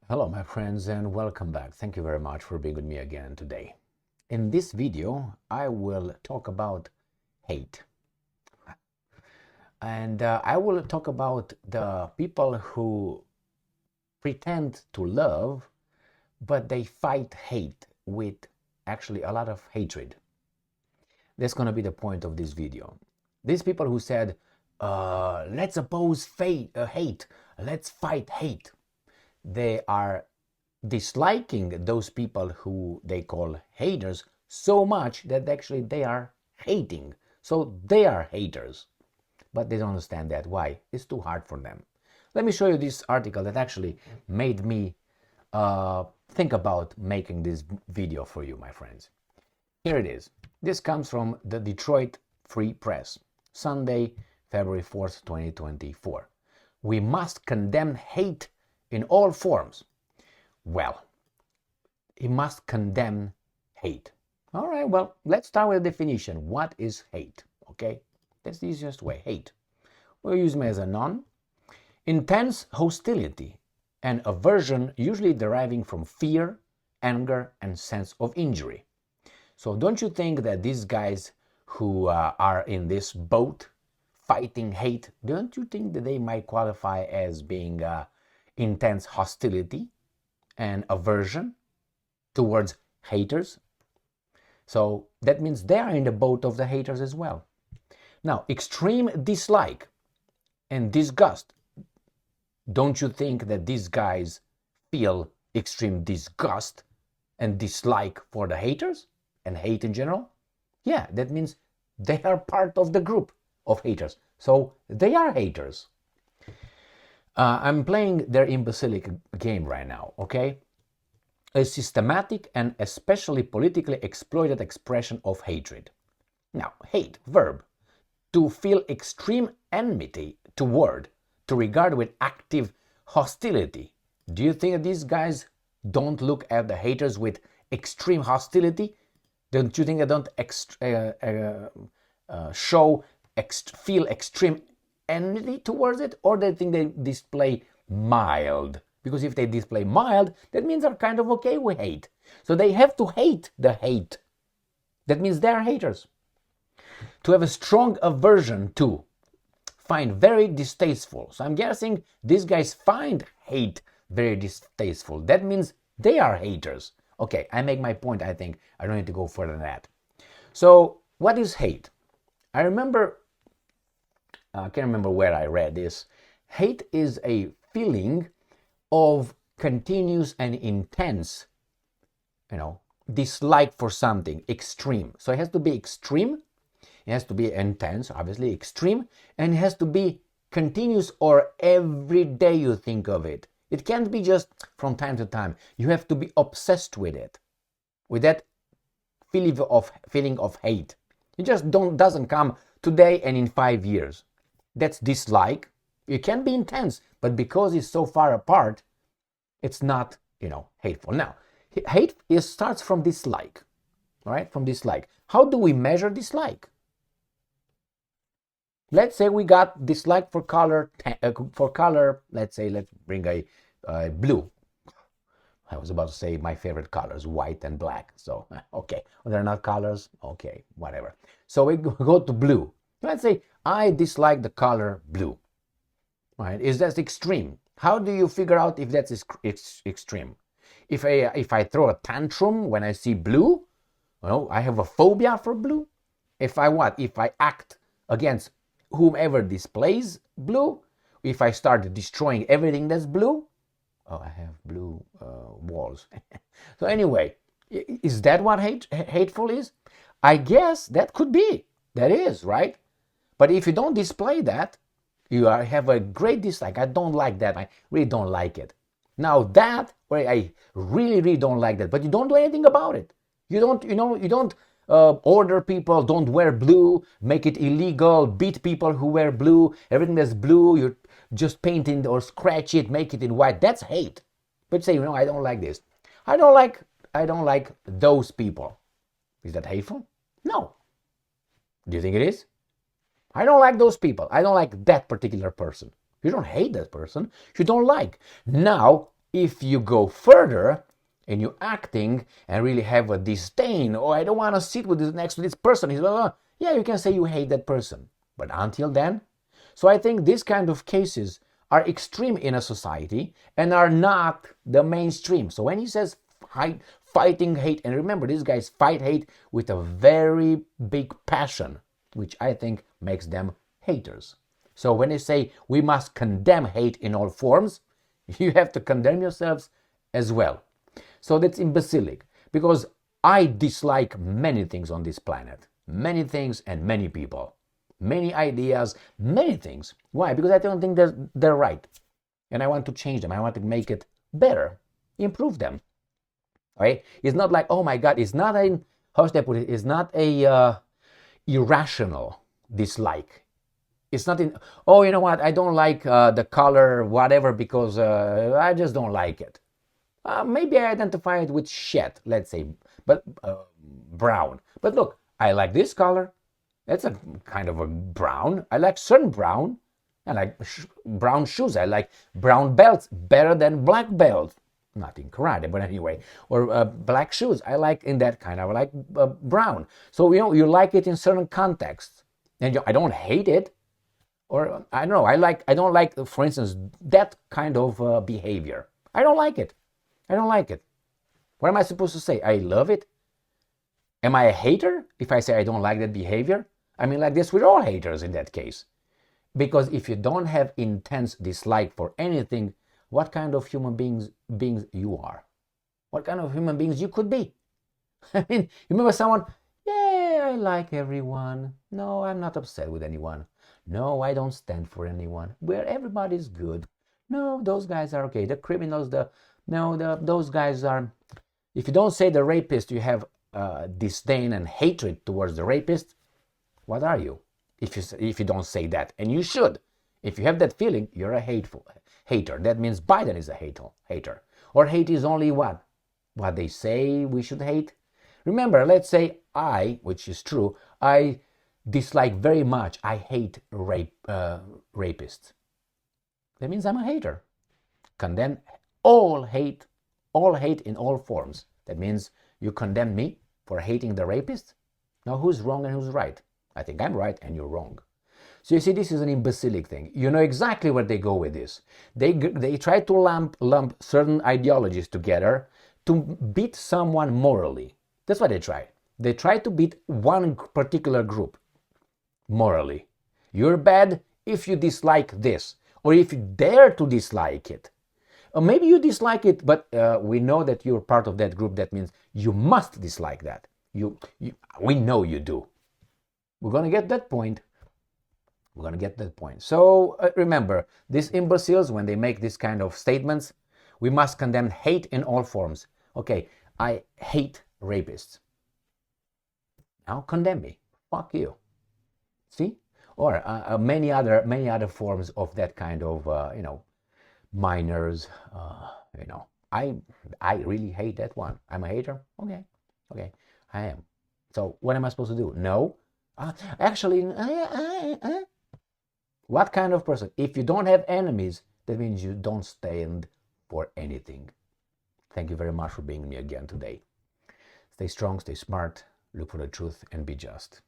Hello my friends and welcome back. Thank you very much for being with me again today. In this video I will talk about hate. And I will talk about the people who pretend to love but they fight hate with actually a lot of hatred. That's going to be the point of this video. These people who said, let's oppose hate, let's fight hate. They are disliking those people who they call haters so much that actually they are hating. So they are haters. But they don't understand that. Why? It's too hard for them. Let me show you this article that actually made me think about making this video for you, my friends. Here it is. This comes from the Detroit Free Press, Sunday, February 4th, 2024. We must condemn hate in all forms. Well, he must condemn hate. All right, well, let's start with a definition. What is hate? Okay, that's the easiest way. Hate. We'll use them as a noun. Intense hostility and aversion, usually deriving from fear, anger, and sense of injury. So don't you think that these guys who are in this boat fighting hate, don't you think that they might qualify as being intense hostility and aversion towards haters? So that means they are in the boat of the haters as well. Now, extreme dislike and disgust. Don't you think that these guys feel extreme disgust and dislike for the haters and hate in general? Yeah, that means they are part of the group of haters. So they are haters. I'm playing their imbecilic game right now, okay? A systematic and especially politically exploited expression of hatred. Now, hate, verb, to feel extreme enmity toward, to regard with active hostility. Do you think that these guys don't look at the haters with extreme hostility? Don't you think they don't feel extreme enmity towards it? Or they think they display mild? Because if they display mild, that means they're kind of okay with hate. So they have to hate the hate. That means they're haters. To have a strong aversion to, find very distasteful. So I'm guessing these guys find hate very distasteful. That means they are haters. Okay, I make my point, I think. I don't need to go further than that. So what is hate? I can't remember where I read this. Hate is a feeling of continuous and intense, dislike for something, extreme. So it has to be extreme, it has to be intense, obviously extreme, and it has to be continuous or every day you think of it. It can't be just from time to time. You have to be obsessed with it, with that feeling of hate. It just doesn't come today and in 5 years. That's dislike. It can be intense, but because it's so far apart, it's not, hateful. Now, hate starts from dislike, all right? From dislike. How do we measure dislike? Let's say we got dislike for color. Let's say, let's bring a blue. I was about to say my favorite colors, white and black. So, okay, well, they're not colors. Okay, whatever. So we go to blue. Let's say I dislike the color blue. Right? Is that extreme? How do you figure out if that's extreme? If I throw a tantrum when I see blue, I have a phobia for blue. If I act against whomever displays blue, if I start destroying everything that's blue, I have blue walls. So anyway, is that what hateful is? I guess that could be. That is, right? But if you don't display that, you have a great dislike. I don't like that. I really don't like it. Now that, I really, really don't like that. But you don't do anything about it. You don't order people, don't wear blue, make it illegal, beat people who wear blue. Everything that's blue, you just paint it or scratch it, make it in white. That's hate. But say, I don't like this. I don't like those people. Is that hateful? No. Do you think it is? I don't like those people. I don't like that particular person. You don't hate that person. You don't like. Now, If you go further and you're acting and really have a disdain, oh, I don't want to sit with next to this person, yeah, you can say you hate that person. But until then, so I think these kind of cases are extreme in a society and are not the mainstream. So when he says fighting hate, and remember, these guys fight hate with a very big passion, which I think makes them haters. So when they say we must condemn hate in all forms, you have to condemn yourselves as well. So that's imbecilic, because I dislike many things on this planet. Many things and many people. Many ideas, many things. Why? Because I don't think they're right. And I want to change them. I want to make it better, improve them. Right? It's not like, oh my God, it's not a, how should I put it? It's not a irrational dislike. It's not in, oh, you know what, I don't like the color, whatever, because I just don't like it. Maybe I identify it with shit, let's say, but brown. But look, I like this color. That's a kind of a brown. I like certain brown. I like brown shoes. I like brown belts better than black belts. Not in karate, but anyway. Or black shoes. I like in that kind. I like brown. So, you know, you like it in certain contexts. And I don't hate it. Or I don't know. I don't like, for instance, that kind of behavior. I don't like it. I don't like it. What am I supposed to say? I love it? Am I a hater if I say I don't like that behavior? I mean, like this, we're all haters in that case. Because if you don't have intense dislike for anything, what kind of human beings you are? What kind of human beings you could be? I mean, you remember someone, yeah, I like everyone. No, I'm not upset with anyone. No, I don't stand for anyone. Where everybody's good. No, those guys are okay. The criminals, those guys are, if you don't say the rapist, you have disdain and hatred towards the rapist. What are you? If you don't say that, and you should. If you have that feeling, you're a hater. That means Biden is a hater. Or hate is only what they say we should hate. Remember, let's say I, which is true, I dislike very much, I hate rapists. That means I'm a hater. Condemn all hate in all forms. That means you condemn me for hating the rapist? Now who's wrong and who's right? I think I'm right and you're wrong. So you see, this is an imbecilic thing. You know exactly where they go with this. They try to lump certain ideologies together to beat someone morally. That's what they try. They try to beat one particular group morally. You're bad if you dislike this, or if you dare to dislike it. Or maybe you dislike it, but we know that you're part of that group. That means you must dislike that. We know you do. We're going to get that point. We're going to get that point. So remember, these imbeciles, when they make this kind of statements, we must condemn hate in all forms. Okay, I hate rapists. Now condemn me. Fuck you. See? Or many other forms of that kind of, minors. I really hate that one. I'm a hater. Okay, I am. So what am I supposed to do? No. What kind of person? If you don't have enemies, that means you don't stand for anything. Thank you very much for being with me again today. Stay strong, stay smart, look for the truth, and be just.